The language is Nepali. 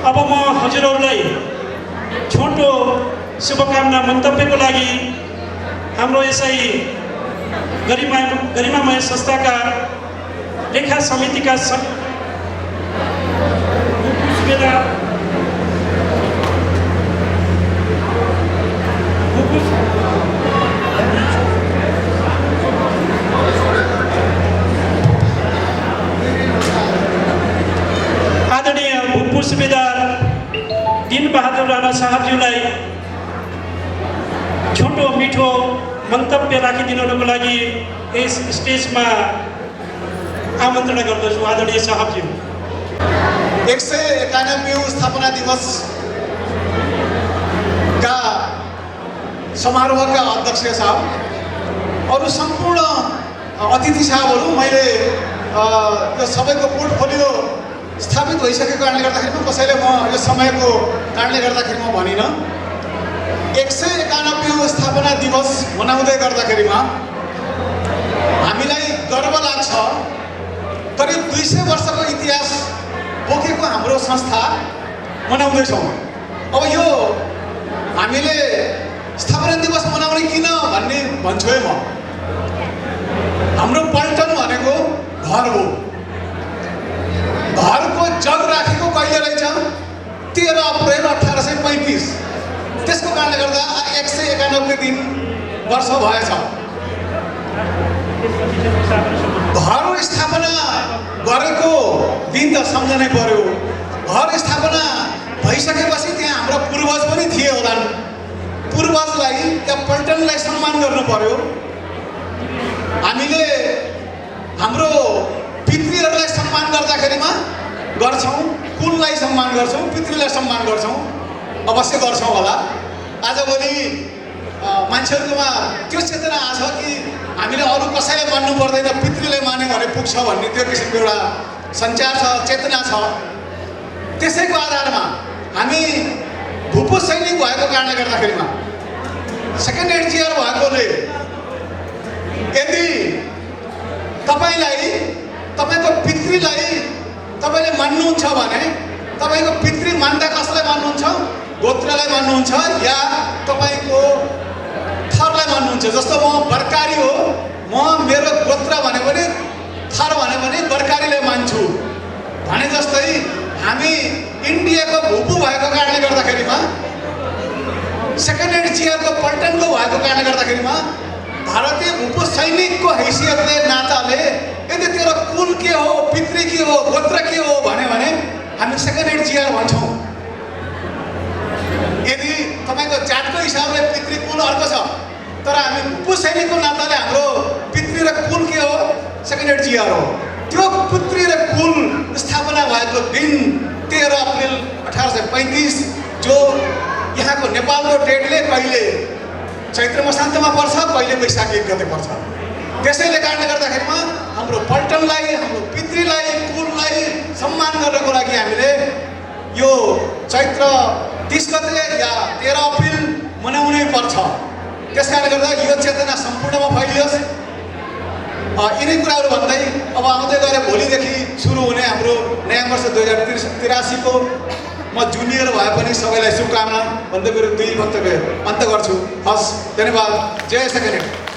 अब म हजुरहरूलाई छोटो शुभकामना मन्तव्यको लागि हाम्रो यसै गरिमामय संस्थाका लेखा समितिका आदरणीय भूतपूर्व सुबेदार दिन बहादुर राणा साहबज्यूलाई छोटो मिठो मन्तव्य राखिदिनुको लागि यस स्टेजमा आमन्त्रण गर्दछु। आदरणीय साहबज्यू, 191औं स्थापना दिवस का समारोहका अध्यक्ष साहब, अरू सम्पूर्ण अतिथि साहबहरू, मैले यो सबैको पोर्टफोलियो स्थापित भइसकेको कारणले गर्दाखेरि कसैले म यो समयको कारणले गर्दाखेरि म भनिनँ। 191औं स्थापना दिवस मनाउँदै गर्दाखेरिमा हामीलाई गर्व लाग्छ। करिब 200 वर्षको इतिहास बोकेको हाम्रो संस्था मनाउँदैछौँ। अब यो हामीले स्थापना दिवस मनाउने किन भन्ने भन्छु है म। हाम्रो पल्टन भनेको घर हो। घरको जग राखेको कहिले रहेछ? 13 अप्रेल 1835। त्यसको कारणले गर्दा 191 दिन वर्ष भएछ। घर स्थापना गरेको दिन त सम्झनै पर्यो। घर स्थापना भइसकेपछि त्यहाँ हाम्रा पूर्वज पनि थिए होलान्। पूर्वजलाई या पल्टनलाई सम्मान गर्नु पर्यो। हामीले हाम्रो पितृहरूलाई सम्मान गर्दाखेरिमा गर्छौँ, कुललाई सम्मान गर्छौँ, पितृलाई सम्मान गर्छौँ, अवश्य गर्छौँ होला। आजभोलि मान्छेहरूकोमा त्यो चेतना आछ कि हामीले अरू कसैलाई मान्नु पर्दैन, पितृलाई मान्यो भने पुग्छ भन्ने त्यो किसिमको एउटा सञ्चार छ, चेतना छ। त्यसैको आधारमा हामी भूपू सैनिक भएको कारणले गर्दाखेरिमा सेकेन्ड हेड जिआर भएकोले यदि तपाईँलाई तपाईँको पितृलाई तपाईँले मान्नुहुन्छ भने तपाईँको पितृ मान्दा कसलाई मान्नुहुन्छ? गोत्रलाई मान्नुहुन्छ या तपाईँको थरलाई मान्नुहुन्छ? जस्तो म बर्कारी हो, म मेरो गोत्र भन्यो भने थर भन्यो भने बर्कारीलाई मान्छु भने जस्तै हामी इन्डियाको भूपू भएको कारणले गर्दाखेरिमा, सेकेन्ड हेड जिआरको पल्टनको भएको कारणले गर्दाखेरिमा भारतीय भूपू सैनिकको हैसियतले नाताले यदि तेरो कुल के हो, पितृ के हो, गोत्र के हो भन्यो भने हामी सेकेन्ड हेड जिआर भन्छौँ। यदि तपाईँको जातको हिसाबले पितृ कुल अर्को छ, तर हामी भूपू सैनिकको नाताले हाम्रो पितृ र कुल के हो? सेकेन्ड हेड जिआर हो। त्यो पितृ र कुल स्थापना भएको दिन 13 अप्रेल 1835, जो यहाँको नेपालको डेटले कहिले चैत्र मसान्तमा पर्छ, कहिले वैशाख 1 गते पर्छ। त्यसैले कारणले गर्दाखेरिमा हाम्रो पल्टनलाई, हाम्रो पितृलाई, कुललाई सम्मान गर्नको लागि हामीले यो चैत्र 30 गते या 13 अप्रेल मनाउनै पर्छ। त्यस कारणले गर्दा यो चेतना सम्पूर्णमा फैलियोस्। यिनै कुराहरू भन्दै अब आउँदै गएर भोलिदेखि सुरु हुने हाम्रो नयाँ वर्ष 2083 को म जुनियर भए पनि सबैलाई शुभकामना भन्दै मेरो 2 वक्तव्य अन्त गर्छु। हस्, धन्यवाद। जय सेकेन्ड हेड।